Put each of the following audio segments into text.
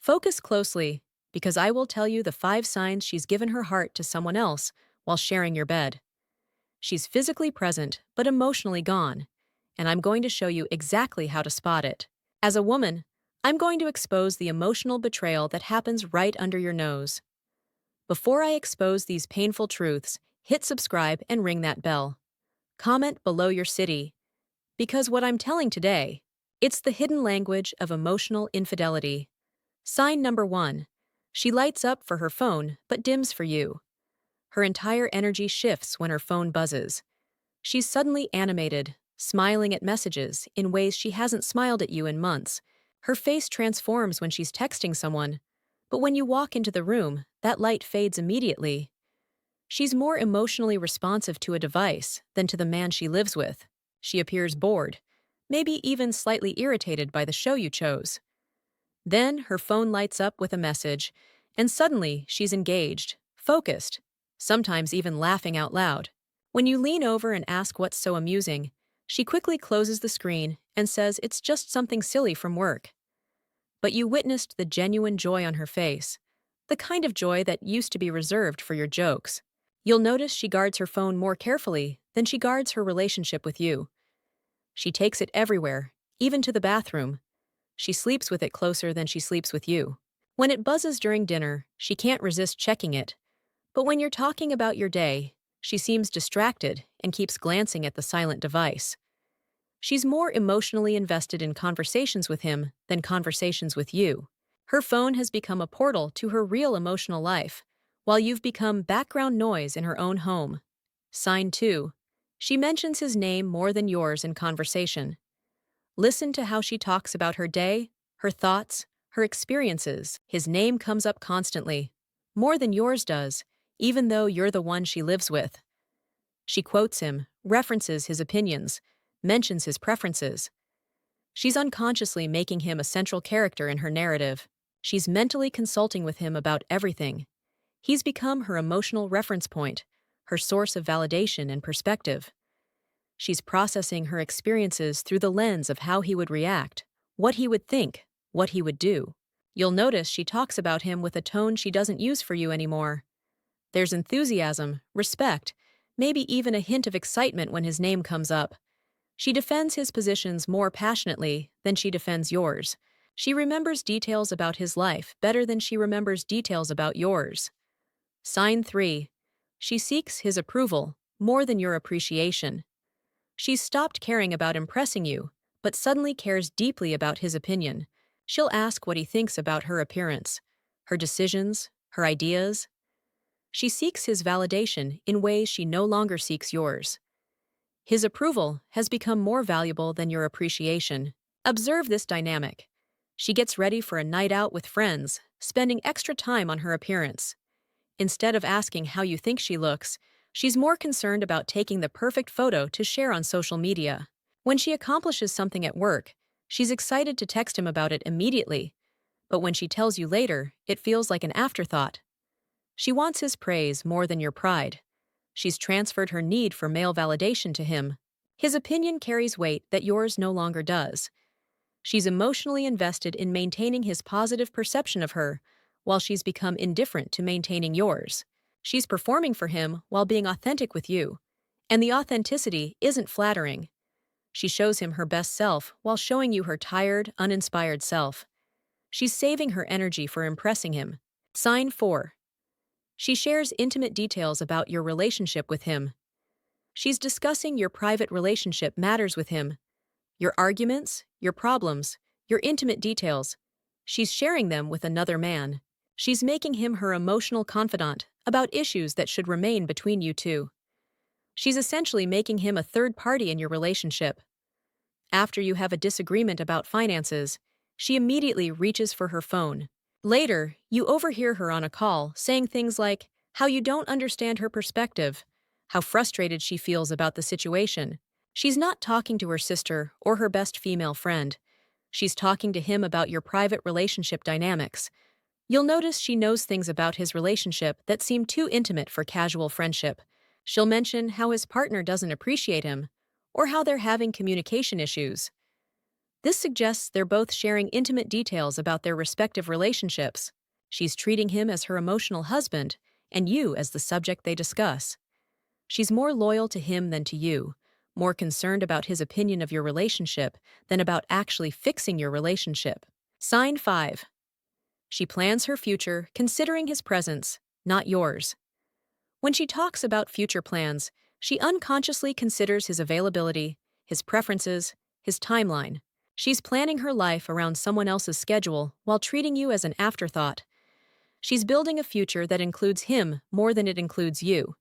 Focus closely, because I will tell you the 5 signs she's given her heart to someone else while sharing your bed. She's physically present, but emotionally gone, and I'm going to show you exactly how to spot it. As a woman, I'm going to expose the emotional betrayal that happens right under your nose. Before I expose these painful truths, hit subscribe and ring that bell. Comment below your city, because what I'm telling today, it's the hidden language of emotional infidelity. Sign number 1. She lights up for her phone but dims for you. Her entire energy shifts when her phone buzzes. She's suddenly animated, smiling at messages in ways she hasn't smiled at you in months. Her face transforms when she's texting someone, but when you walk into the room, that light fades immediately. She's more emotionally responsive to a device than to the man she lives with. She appears bored, maybe even slightly irritated by the show you chose. Then her phone lights up with a message, and suddenly she's engaged, focused, sometimes even laughing out loud. When you lean over and ask what's so amusing, she quickly closes the screen and says it's just something silly from work. But you witnessed the genuine joy on her face, the kind of joy that used to be reserved for your jokes. You'll notice she guards her phone more carefully than she guards her relationship with you. She takes it everywhere, even to the bathroom. She sleeps with it closer than she sleeps with you. When it buzzes during dinner, she can't resist checking it. But when you're talking about your day, she seems distracted and keeps glancing at the silent device. She's more emotionally invested in conversations with him than conversations with you. Her phone has become a portal to her real emotional life, while you've become background noise in her own home. Sign 2. She mentions his name more than yours in conversation. Listen to how she talks about her day, her thoughts, her experiences. His name comes up constantly, more than yours does, even though you're the one she lives with. She quotes him, references his opinions, mentions his preferences. She's unconsciously making him a central character in her narrative. She's mentally consulting with him about everything. He's become her emotional reference point, her source of validation and perspective. She's processing her experiences through the lens of how he would react, what he would think, what he would do. You'll notice she talks about him with a tone she doesn't use for you anymore. There's enthusiasm, respect, maybe even a hint of excitement when his name comes up. She defends his positions more passionately than she defends yours. She remembers details about his life better than she remembers details about yours. Sign 3. She seeks his approval more than your appreciation. She's stopped caring about impressing you, but suddenly cares deeply about his opinion. She'll ask what he thinks about her appearance, her decisions, her ideas. She seeks his validation in ways she no longer seeks yours. His approval has become more valuable than your appreciation. Observe this dynamic. She gets ready for a night out with friends, spending extra time on her appearance. Instead of asking how you think she looks, she's more concerned about taking the perfect photo to share on social media. When she accomplishes something at work, she's excited to text him about it immediately, but when she tells you later, it feels like an afterthought. She wants his praise more than your pride. She's transferred her need for male validation to him. His opinion carries weight that yours no longer does. She's emotionally invested in maintaining his positive perception of her, while she's become indifferent to maintaining yours. She's performing for him while being authentic with you. And the authenticity isn't flattering. She shows him her best self while showing you her tired, uninspired self. She's saving her energy for impressing him. Sign 4. She shares intimate details about your relationship with him. She's discussing your private relationship matters with him. Your arguments, your problems, your intimate details. She's sharing them with another man. She's making him her emotional confidant about issues that should remain between you two. She's essentially making him a third party in your relationship. After you have a disagreement about finances, she immediately reaches for her phone. Later, you overhear her on a call saying things like how you don't understand her perspective, how frustrated she feels about the situation. She's not talking to her sister or her best female friend. She's talking to him about your private relationship dynamics. You'll notice she knows things about his relationship that seem too intimate for casual friendship. She'll mention how his partner doesn't appreciate him, or how they're having communication issues. This suggests they're both sharing intimate details about their respective relationships. She's treating him as her emotional husband, and you as the subject they discuss. She's more loyal to him than to you, more concerned about his opinion of your relationship than about actually fixing your relationship. Sign 5. She plans her future considering his presence, not yours. When she talks about future plans, she unconsciously considers his availability, his preferences, his timeline. She's planning her life around someone else's schedule while treating you as an afterthought. She's building a future that includes him more than it includes you.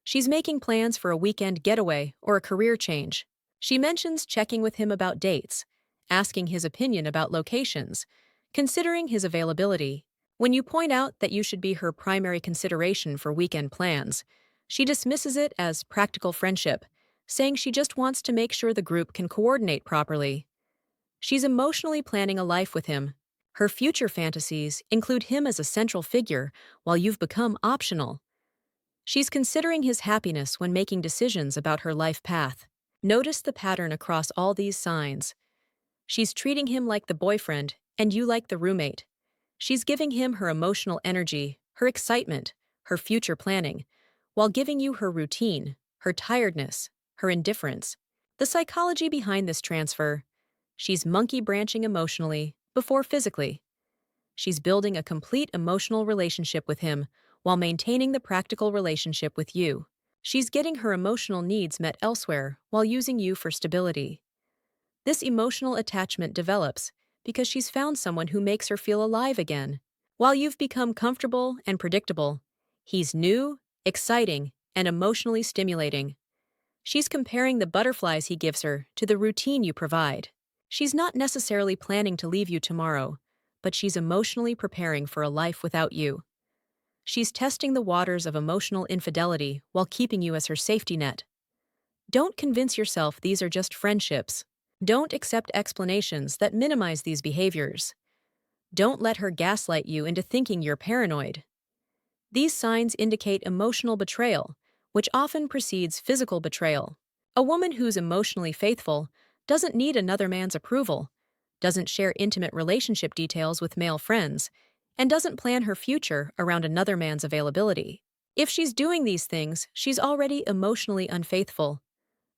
She's making plans for a weekend getaway or a career change. She mentions checking with him about dates, asking his opinion about locations, considering his availability. When you point out that you should be her primary consideration for weekend plans, she dismisses it as practical friendship, saying she just wants to make sure the group can coordinate properly. She's emotionally planning a life with him. Her future fantasies include him as a central figure, while you've become optional. She's considering his happiness when making decisions about her life path. Notice the pattern across all these signs. She's treating him like the boyfriend, and you like the roommate. She's giving him her emotional energy, her excitement, her future planning, while giving you her routine, her tiredness, her indifference. The psychology behind this transfer: she's monkey branching emotionally before physically. She's building a complete emotional relationship with him while maintaining the practical relationship with you. She's getting her emotional needs met elsewhere while using you for stability. This emotional attachment develops because she's found someone who makes her feel alive again. While you've become comfortable and predictable, he's new, exciting, and emotionally stimulating. She's comparing the butterflies he gives her to the routine you provide. She's not necessarily planning to leave you tomorrow, but she's emotionally preparing for a life without you. She's testing the waters of emotional infidelity while keeping you as her safety net. Don't convince yourself these are just friendships. Don't accept explanations that minimize these behaviors. Don't let her gaslight you into thinking you're paranoid. These signs indicate emotional betrayal, which often precedes physical betrayal. A woman who's emotionally faithful doesn't need another man's approval, doesn't share intimate relationship details with male friends, and doesn't plan her future around another man's availability. If she's doing these things, she's already emotionally unfaithful.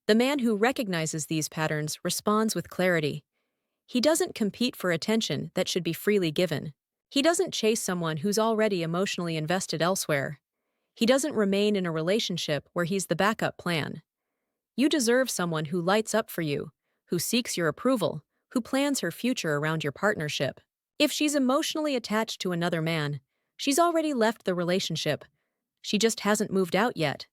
The man who recognizes these patterns responds with clarity. He doesn't compete for attention that should be freely given. He doesn't chase someone who's already emotionally invested elsewhere. He doesn't remain in a relationship where he's the backup plan. You deserve someone who lights up for you, who seeks your approval, who plans her future around your partnership. If she's emotionally attached to another man, she's already left the relationship. She just hasn't moved out yet.